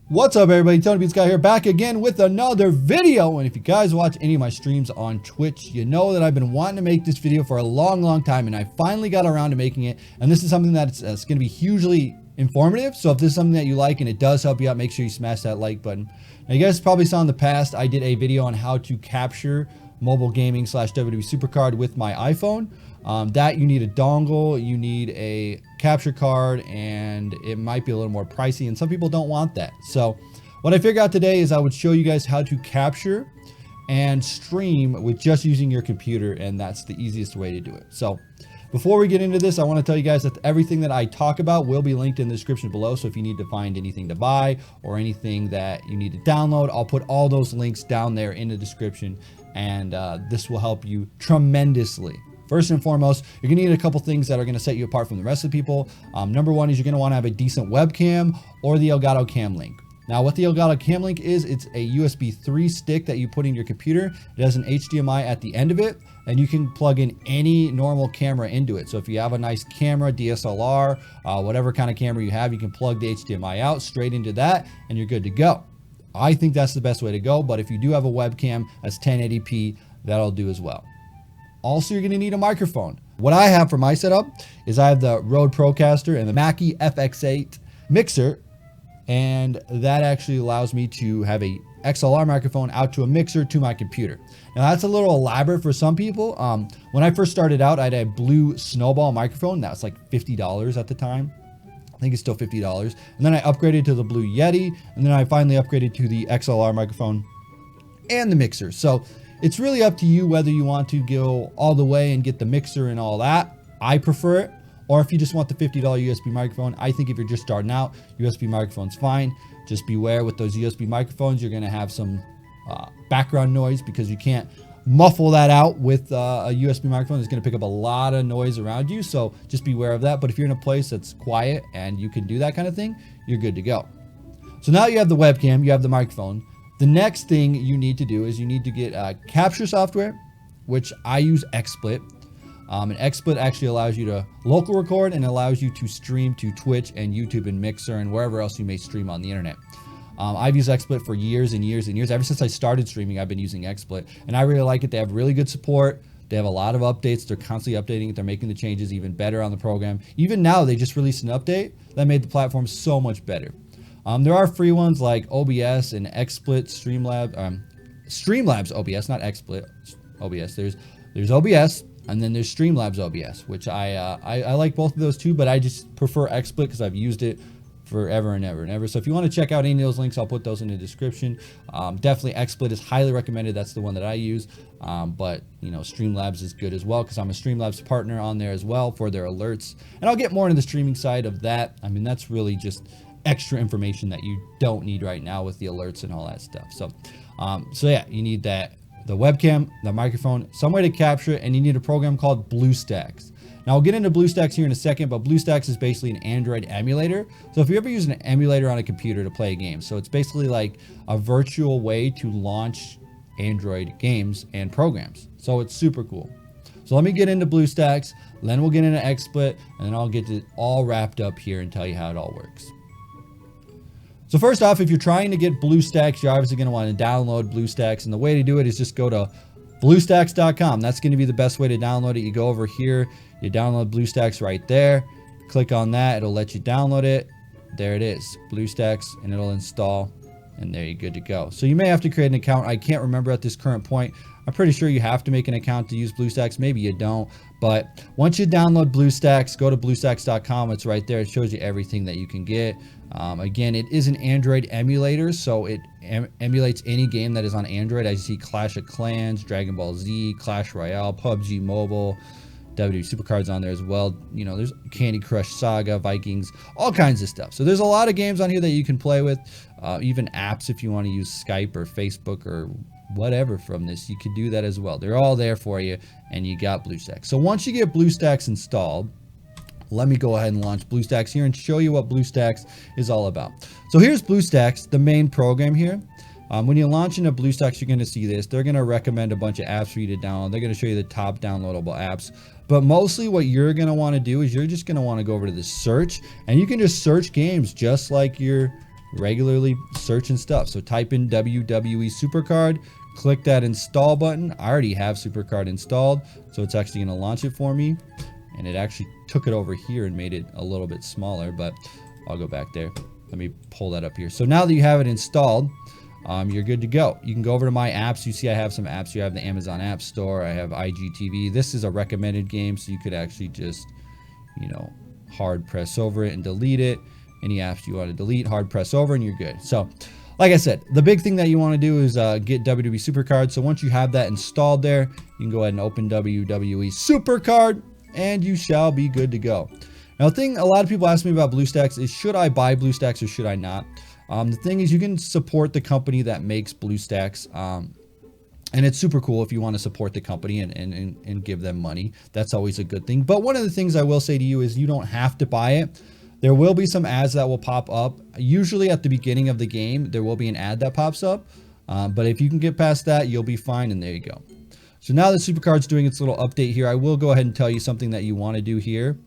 What's up, everybody? TonyPizzaGuy here, back again with another video. And if you guys watch any of my streams on Twitch, you know that I've been wanting to make this video for a long time, and I finally got around to making it. And this is something that's going to be hugely informative. So if this is something that you like and it does help you out, make sure you smash that like button. Now, you guys probably saw in the past, I did a video on how to capture mobile gaming / WWE SuperCard with my iPhone. That you need a dongle, you need a capture card, and it might be a little more pricey, and some people don't want that. So what I figured out today is I would show you guys how to capture and stream with just using your computer, and that's the easiest way to do it. So before we get into this, I want to tell you guys that everything that I talk about will be linked in the description below. So if you need to find anything to buy or anything that you need to download, I'll put all those links down there in the description, and this will help you tremendously. First and foremost, you're gonna need a couple things that are gonna set you apart from the rest of the people. Number one is you're gonna wanna have a decent webcam or the Elgato Cam Link. Now, what the Elgato Cam Link is, it's a USB 3 stick that you put in your computer. It has an HDMI at the end of it, and you can plug in any normal camera into it. So if you have a nice camera, DSLR, whatever kind of camera you have, you can plug the HDMI out straight into that, and you're good to go. I think that's the best way to go, but if you do have a webcam that's 1080p, that'll do as well. Also, you're gonna need a microphone. What I have for my setup is I have the Rode Procaster and the Mackie FX8 mixer, and that actually allows me to have a XLR microphone out to a mixer to my computer. Now that's a little elaborate for some people. When I first started out, I had a blue Snowball microphone. That was like $50 at the time. I think it's still $50. And then I upgraded to the Blue Yeti, and then I finally upgraded to the XLR microphone and the mixer. So it's really up to you whether you want to go all the way and get the mixer and all that. I prefer it. Or if you just want the $50 USB microphone, I think if you're just starting out, USB microphone's fine. Just beware with those USB microphones, you're gonna have some background noise because you can't muffle that out with a USB microphone. It's gonna pick up a lot of noise around you, so just beware of that. But if you're in a place that's quiet and you can do that kind of thing, you're good to go. So now you have the webcam, you have the microphone. The next thing you need to do is you need to get capture software, which I use XSplit. And XSplit actually allows you to local record and allows you to stream to Twitch and YouTube and Mixer and wherever else you may stream on the internet. I've used XSplit for years and years and years. Ever since I started streaming, I've been using XSplit, and I really like it. They have really good support. They have a lot of updates. They're constantly updating it. They're making the changes even better on the program. Even now, they just released an update that made the platform so much better. There are free ones like OBS and XSplit, Streamlabs OBS, not XSplit, OBS. There's OBS, and then there's Streamlabs OBS, which I like both of those too, but I just prefer XSplit because I've used it forever and ever and ever. So if you want to check out any of those links, I'll put those in the description. Definitely XSplit is highly recommended. That's the one that I use. But you know, Streamlabs is good as well because I'm a Streamlabs partner on there as well for their alerts. And I'll get more into the streaming side of that. I mean, that's really just extra information that you don't need right now with the alerts and all that stuff. So yeah, you need the webcam, the microphone, some way to capture it, and you need a program called BlueStacks. Now I'll get into BlueStacks here in a second, but BlueStacks is basically an Android emulator. So if you ever use an emulator on a computer to play a game, so it's basically like a virtual way to launch Android games and programs. So it's super cool. So let me get into BlueStacks, then we'll get into XSplit, and then I'll get it all wrapped up here and tell you how it all works. So first off, if you're trying to get BlueStacks, you're obviously going to want to download BlueStacks, and the way to do it is just go to BlueStacks.com. That's going to be the best way to download it. You go over here, you download BlueStacks right there, click on that, it'll let you download it. There it is, BlueStacks, and it'll install, and there you're good to go. So you may have to create an account. I can't remember at this current point. I'm pretty sure you have to make an account to use BlueStacks. Maybe you don't, but once you download BlueStacks, go to BlueStacks.com. It's right there. It shows you everything that you can get. Again, it is an Android emulator, so it emulates any game that is on Android. As you see, Clash of Clans, Dragon Ball Z, Clash Royale, PUBG Mobile, WWE SuperCard's on there as well. You know, there's Candy Crush Saga, Vikings, all kinds of stuff. So there's a lot of games on here that you can play with, even apps if you want to use Skype or Facebook or whatever from this, you could do that as well. They're all there for you, and you got BlueStacks. So once you get BlueStacks installed, let me go ahead and launch BlueStacks here and show you what BlueStacks is all about. So here's BlueStacks, the main program here. When you launch into BlueStacks, you're going to see this. They're going to recommend a bunch of apps for you to download. They're going to show you the top downloadable apps. But mostly what you're going to want to do is you're just going to want to go over to the search, and you can just search games just like you're regularly searching stuff. So type in WWE SuperCard, click that install button. I already have SuperCard installed, so it's actually going to launch it for me. And it actually took it over here and made it a little bit smaller, but I'll go back there. Let me pull that up here. So now that you have it installed, you're good to go. You can go over to my apps. You see I have some apps. You have the Amazon App Store. I have IGTV. This is a recommended game, so you could actually just, you know, hard press over it and delete it. Any apps you want to delete, hard press over, and you're good. So, like I said, the big thing that you want to do is get WWE SuperCard. So once you have that installed there, you can go ahead and open WWE SuperCard, and you shall be good to go. Now, the thing a lot of people ask me about BlueStacks is, should I buy BlueStacks or should I not? The thing is, you can support the company that makes BlueStacks, and it's super cool if you want to support the company and give them money. That's always a good thing. But one of the things I will say to you is you don't have to buy it. There will be some ads that will pop up. Usually at the beginning of the game, there will be an ad that pops up. But if you can get past that, you'll be fine, and there you go. So now that SuperCard's doing its little update here, I will go ahead and tell you something that you want to do here.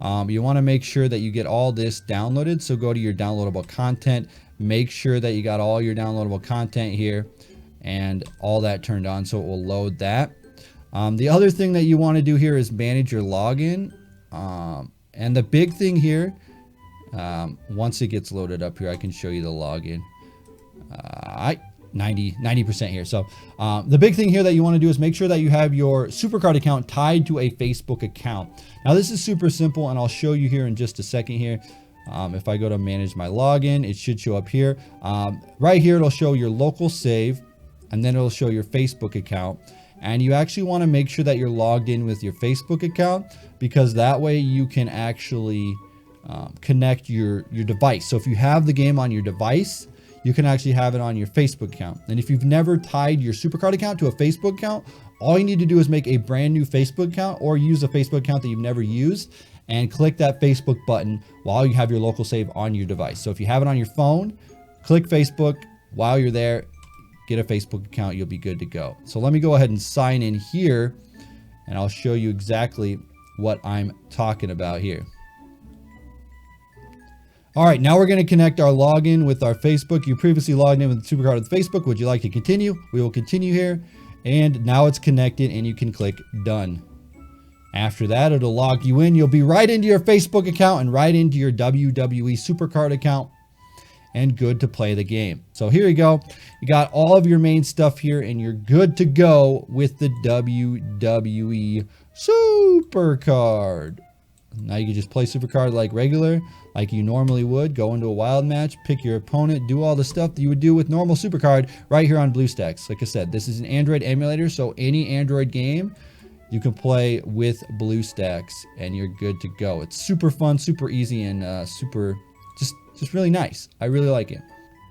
You want to make sure that you get all this downloaded. So go to your downloadable content. Make sure that you got all your downloadable content here and all that turned on, so it will load that. The other thing that you want to do here is manage your login. And the big thing here, once it gets loaded up here, I can show you the login. 90% here. So the big thing here that you want to do is make sure that you have your SuperCard account tied to a Facebook account. Now this is super simple, and I'll show you here in just a second here. If I go to manage my login, it should show up here. Right here, it'll show your local save, and then it'll show your Facebook account. And you actually want to make sure that you're logged in with your Facebook account, because that way you can actually connect your device. So if you have the game on your device, you can actually have it on your Facebook account. And if you've never tied your SuperCard account to a Facebook account, all you need to do is make a brand new Facebook account or use a Facebook account that you've never used and click that Facebook button while you have your local save on your device. So if you have it on your phone, click Facebook. While you're there, get a Facebook account, you'll be good to go. So let me go ahead and sign in here, and I'll show you exactly what I'm talking about here. All right, now we're going to connect our login with our Facebook. You previously logged in with SuperCard with Facebook. Would you like to continue? We will continue here. And now it's connected, and you can click done. After that, it'll log you in. You'll be right into your Facebook account and right into your WWE SuperCard account, and good to play the game. So here you go. You got all of your main stuff here, and you're good to go with the WWE SuperCard. Now you can just play SuperCard like regular, like you normally would. Go into a wild match, pick your opponent, do all the stuff that you would do with normal SuperCard right here on BlueStacks. Like I said, this is an Android emulator, so any Android game you can play with BlueStacks, and you're good to go. It's super fun, super easy, and just really nice. I really like it.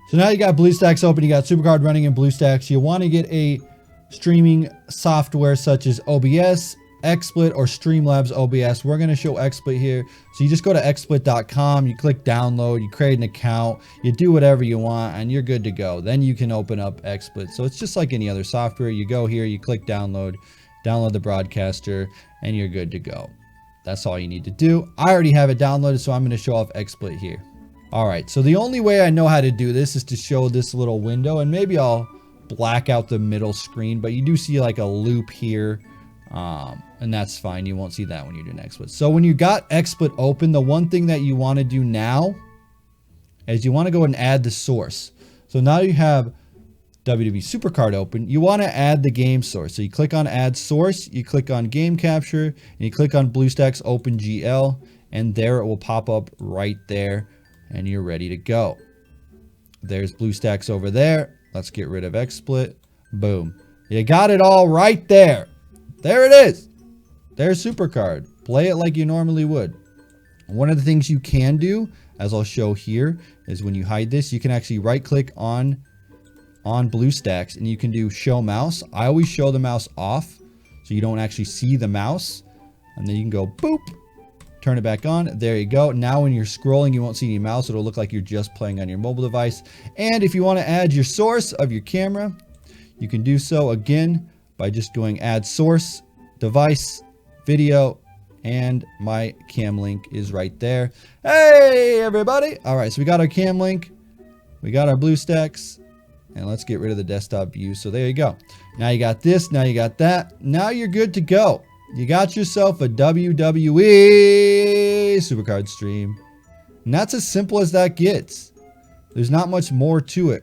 So now you got BlueStacks open, you got SuperCard running in BlueStacks. You want to get a streaming software such as OBS, XSplit, or Streamlabs OBS. We're going to show XSplit here. So you just go to xsplit.com, you click download, you create an account, you do whatever you want, and you're good to go. Then you can open up XSplit. So it's just like any other software. You go here, you click download, download the broadcaster, and you're good to go. That's all you need to do. I already have it downloaded, so I'm going to show off XSplit here. All right, so the only way I know how to do this is to show this little window, and maybe I'll black out the middle screen, but you do see like a loop here, and that's fine. You won't see that when you're doing XSplit. So when you got XSplit open, the one thing that you want to do now is you want to go and add the source. So now you have WWE SuperCard open, you want to add the game source. So you click on add source, you click on game capture, and you click on BlueStacks OpenGL, and there it will pop up right there, and you're ready to go. There's BlueStacks over there. Let's get rid of XSplit. Boom. You got it all right there. There it is. There's SuperCard. Play it like you normally would. One of the things you can do, as I'll show here, is when you hide this, you can actually right click on BlueStacks, and you can do show mouse. I always show the mouse off so you don't actually see the mouse, and then you can go boop, turn it back on. There you go. Now when you're scrolling, you won't see any mouse. It'll look like you're just playing on your mobile device. And if you want to add your source of your camera, you can do so again by just going add source, device, video, and my cam link is right there. Hey everybody. All right, so we got our cam link. We got our BlueStacks, and let's get rid of the desktop view. So there you go. Now you got this, now you got that. Now you're good to go. You got yourself a WWE SuperCard stream. And that's as simple as that gets. There's not much more to it.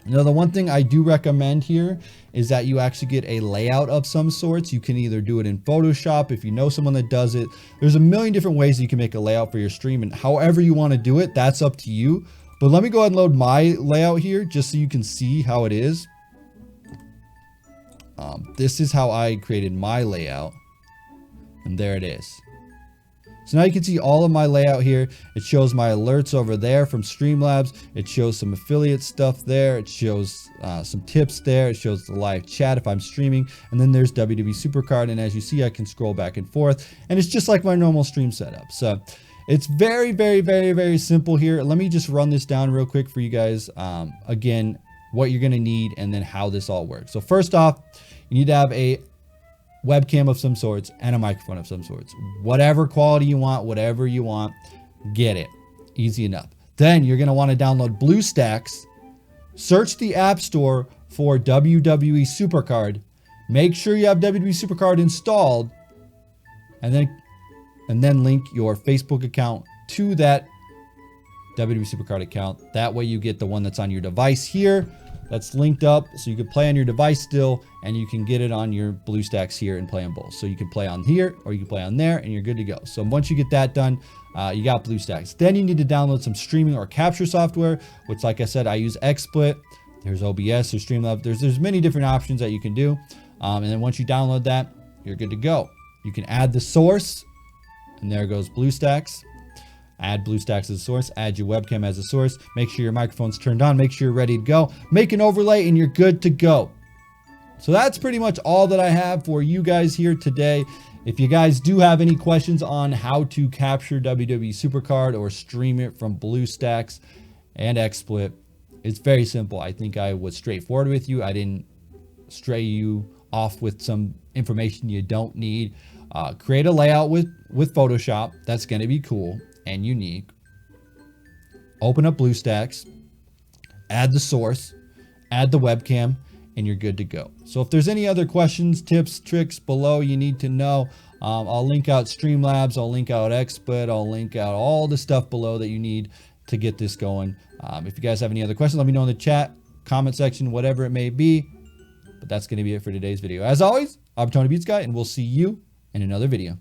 Now, the one thing I do recommend here is that you actually get a layout of some sorts. You can either do it in Photoshop if you know someone that does it. There's a million different ways that you can make a layout for your stream, and however you want to do it, that's up to you. But let me go ahead and load my layout here just so you can see how it is. This is how I created my layout, and there it is. So now you can see all of my layout here. It shows my alerts over there from Streamlabs. It shows some affiliate stuff there. It shows some tips there. It shows the live chat if I'm streaming. And then there's WWE SuperCard. And as you see, I can scroll back and forth. And it's just like my normal stream setup. So it's very, very, very, very simple here. Let me just run this down real quick for you guys. Again, what you're going to need and then how this all works. So first off, you need to have a webcam of some sorts and a microphone of some sorts. Whatever quality you want, whatever you want, get it. Easy enough. Then you're going to want to download BlueStacks, search the App Store for WWE SuperCard, make sure you have WWE SuperCard installed, and then link your Facebook account to that WWE SuperCard account. That way you get the one that's on your device here. That's linked up so you can play on your device still, and you can get it on your BlueStacks here and play on both. So you can play on here or you can play on there and you're good to go. So once you get that done, you got BlueStacks. Then you need to download some streaming or capture software, which like I said, I use XSplit. There's OBS, there's Streamlabs. There's many different options that you can do. And then once you download that, you're good to go. You can add the source, and there goes BlueStacks. Add BlueStacks as a source, add your webcam as a source, make sure your microphone's turned on, make sure you're ready to go, make an overlay, and you're good to go. So that's pretty much all that I have for you guys here today. If you guys do have any questions on how to capture WWE SuperCard or stream it from BlueStacks and XSplit, it's very simple. I think I was straightforward with you. I didn't stray you off with some information you don't need. Create a layout with Photoshop. That's going to be cool and unique. Open up BlueStacks, add the source, add the webcam, and you're good to go. So if there's any other questions, tips, tricks below you need to know, I'll link out Streamlabs, I'll link out XSplit, I'll link out all the stuff below that you need to get this going. If you guys have any other questions, let me know in the chat, comment section, whatever it may be. But that's going to be it for today's video. As always, I'm TonyPizzaGuy, and we'll see you in another video.